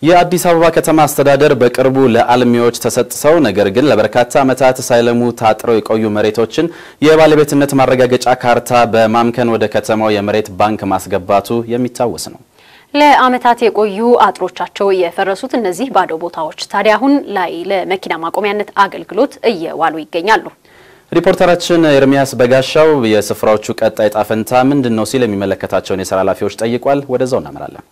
የአዲስ አበባ ከተማ አስተዳደር በቅርቡ ለአልሚዎች ተሰጥተው ነገር ግን ለበርካታ ዓመታት ሳይለሙ ታጥረው የቆዩ መሬቶችን የባለቤትነት ማረጋገጫ ካርታ በማምከን ወደ ከተማው የመሬት ባንክ ማስገባቱ የሚታወስ ነው። ለአመታት የቆዩ አጥሮቻቸው የፈረሱት እነዚህ ባዶ ቦታዎች ታዲያ አሁን ላይ ለመኪና ማቆሚያነት አገልግሎት እየዋሉ ይገኛሉ። ሪፖርተራችን ኤርሚያስ በጋሻው የስፍራዎቹ ቀጣይ ጣፈንታ ምንድነው ሲል የሚመለከታቸውን የሥራ ኃላፊዎች ጠይቋል። ወደዛው እናመራለን።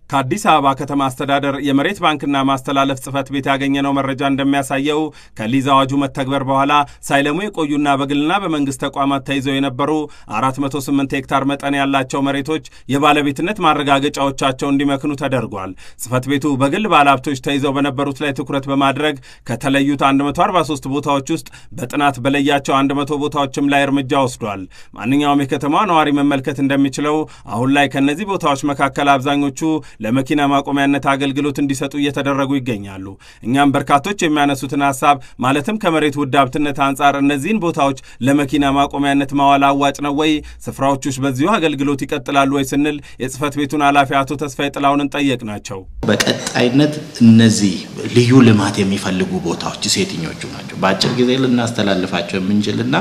ከአዲስ አበባ ከተማ አስተዳደር የመሬት ባንክና ማስተላለፍ ጽፈት ቤት ያገኘነው መረጃ እንደሚያሳየው ከሊዝ አዋጁ መተግበር በኋላ ሳይለሙ የቆዩና በግልና በመንግስት ተቋማት ተይዘው የነበሩ 408 ሄክታር መጠን ያላቸው መሬቶች የባለቤትነት ማረጋገጫዎቻቸው እንዲመክኑ ተደርጓል። ጽፈት ቤቱ በግል ባለሀብቶች ተይዘው በነበሩት ላይ ትኩረት በማድረግ ከተለዩት 143 ቦታዎች ውስጥ በጥናት በለያቸው 100 ቦታዎችም ላይ እርምጃ ወስዷል። ማንኛውም የከተማዋ ነዋሪ መመልከት እንደሚችለው አሁን ላይ ከነዚህ ቦታዎች መካከል አብዛኞቹ ለመኪና ማቆሚያነት አገልግሎት እንዲሰጡ እየተደረጉ ይገኛሉ። እኛም በርካቶች የሚያነሱትን ሐሳብ ማለትም ከመሬት ውድ ሀብትነት አንፃር እነዚህን ቦታዎች ለመኪና ማቆሚያነት ማዋል አዋጭ ነው ወይ? ስፍራዎቹስ በዚሁ አገልግሎት ይቀጥላሉ ወይ ስንል የጽፈት ቤቱን ኃላፊ አቶ ተስፋዬ ጥላውንን ጠየቅናቸው። በቀጣይነት እነዚህ ልዩ ልማት የሚፈልጉ ቦታዎች የትኞቹ ናቸው? በአጭር ጊዜ ልናስተላልፋቸው የምንችልና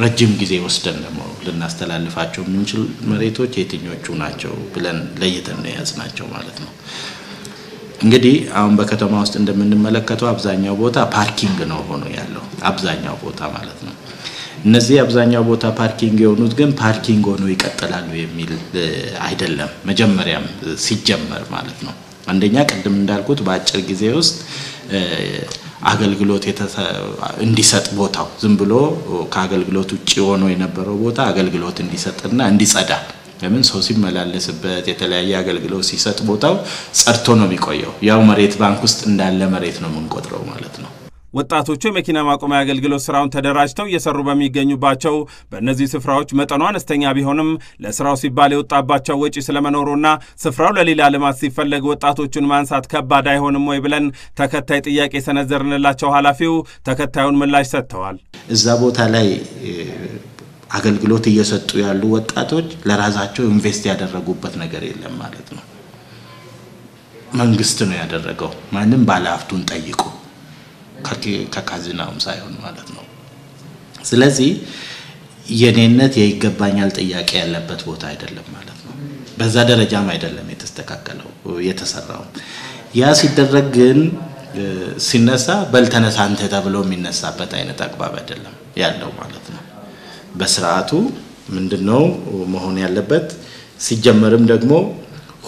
ረጅም ጊዜ ወስደን ደግሞ ልናስተላልፋቸው የምንችል መሬቶች የትኞቹ ናቸው ብለን ለይተን ያዝናቸው ማለት ነው። እንግዲህ አሁን በከተማ ውስጥ እንደምንመለከተው አብዛኛው ቦታ ፓርኪንግ ነው ሆኖ ያለው አብዛኛው ቦታ ማለት ነው። እነዚህ አብዛኛው ቦታ ፓርኪንግ የሆኑት ግን ፓርኪንግ ሆኖ ይቀጥላሉ የሚል አይደለም። መጀመሪያም ሲጀመር ማለት ነው አንደኛ ቀደም እንዳልኩት በአጭር ጊዜ ውስጥ አገልግሎት እንዲሰጥ ቦታው ዝም ብሎ ከአገልግሎት ውጪ ሆኖ የነበረው ቦታ አገልግሎት እንዲሰጥና እንዲጸዳ ለምን ሰው ሲመላለስበት የተለያየ አገልግሎት ሲሰጥ ቦታው ጸድቶ ነው የሚቆየው። ያው መሬት ባንክ ውስጥ እንዳለ መሬት ነው የምንቆጥረው ማለት ነው። ወጣቶቹ የመኪና ማቆሚያ አገልግሎት ስራውን ተደራጅተው እየሰሩ በሚገኙባቸው በእነዚህ ስፍራዎች መጠኑ አነስተኛ ቢሆንም ለስራው ሲባል የወጣባቸው ወጪ ስለመኖሩና ስፍራው ለሌላ ልማት ሲፈለግ ወጣቶቹን ማንሳት ከባድ አይሆንም ወይ ብለን ተከታይ ጥያቄ ሰነዘርንላቸው። ኃላፊው ተከታዩን ምላሽ ሰጥተዋል። እዛ ቦታ ላይ አገልግሎት እየሰጡ ያሉ ወጣቶች ለራሳቸው ኢንቨስት ያደረጉበት ነገር የለም ማለት ነው። መንግስት ነው ያደረገው። ማንም ባለሀብቱን ጠይቁ ከካዝናውም ሳይሆን ማለት ነው። ስለዚህ የኔነት የይገባኛል ጥያቄ ያለበት ቦታ አይደለም ማለት ነው። በዛ ደረጃም አይደለም የተስተካከለው የተሰራው። ያ ሲደረግ ግን ሲነሳ በልተነሳ አንተ ተብሎ የሚነሳበት አይነት አግባብ አይደለም ያለው ማለት ነው። በስርዓቱ ምንድነው መሆን ያለበት? ሲጀመርም ደግሞ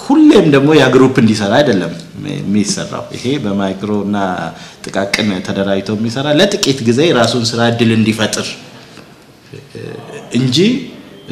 ሁሌም ደግሞ ያ ግሩፕ እንዲሰራ አይደለም የሚሰራው። ይሄ በማይክሮና ጥቃቅን ተደራጅተው የሚሰራ ለጥቂት ጊዜ ራሱን ስራ እድል እንዲፈጥር እንጂ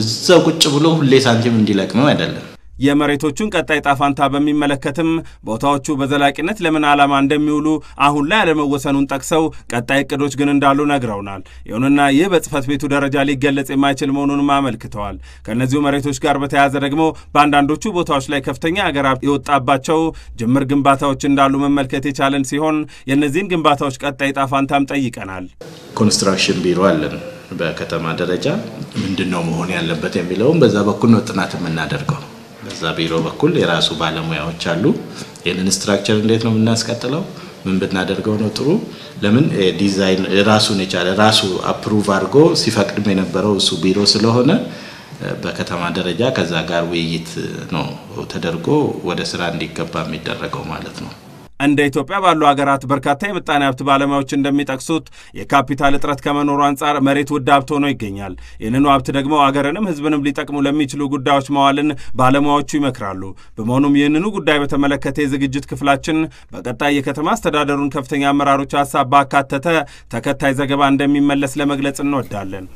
እዛው ቁጭ ብሎ ሁሌ ሳንቲም እንዲለቅመው አይደለም። የመሬቶቹን ቀጣይ ጣፋንታ በሚመለከትም ቦታዎቹ በዘላቂነት ለምን ዓላማ እንደሚውሉ አሁን ላይ አለመወሰኑን ጠቅሰው ቀጣይ እቅዶች ግን እንዳሉ ነግረውናል። ይሁንና ይህ በጽፈት ቤቱ ደረጃ ሊገለጽ የማይችል መሆኑንም አመልክተዋል። ከነዚሁ መሬቶች ጋር በተያያዘ ደግሞ በአንዳንዶቹ ቦታዎች ላይ ከፍተኛ ሀገር ሀብት የወጣባቸው ጅምር ግንባታዎች እንዳሉ መመልከት የቻለን ሲሆን የእነዚህን ግንባታዎች ቀጣይ ጣፋንታም ጠይቀናል። ኮንስትራክሽን ቢሮ አለን በከተማ ደረጃ ምንድነው መሆን ያለበት የሚለውን በዛ በኩል ነው ጥናት የምናደርገው። በዛ ቢሮ በኩል የራሱ ባለሙያዎች አሉ። የነን ስትራክቸር እንዴት ነው የምናስቀጥለው? ምን ብናደርገው ነው ጥሩ? ለምን ዲዛይን ራሱን የቻለ ራሱ አፕሩቭ አድርጎ ሲፈቅድም የነበረው እሱ ቢሮ ስለሆነ በከተማ ደረጃ ከዛ ጋር ውይይት ነው ተደርጎ ወደ ስራ እንዲገባ የሚደረገው ማለት ነው። እንደ ኢትዮጵያ ባሉ ሀገራት በርካታ የምጣኔ ሀብት ባለሙያዎች እንደሚጠቅሱት የካፒታል እጥረት ከመኖሩ አንፃር መሬት ውድ ሀብት ሆኖ ይገኛል። ይህንኑ ሀብት ደግሞ አገርንም ህዝብንም ሊጠቅሙ ለሚችሉ ጉዳዮች ማዋልን ባለሙያዎቹ ይመክራሉ። በመሆኑም ይህንኑ ጉዳይ በተመለከተ የዝግጅት ክፍላችን በቀጣይ የከተማ አስተዳደሩን ከፍተኛ አመራሮች ሐሳብ ባካተተ ተከታይ ዘገባ እንደሚመለስ ለመግለጽ እንወዳለን።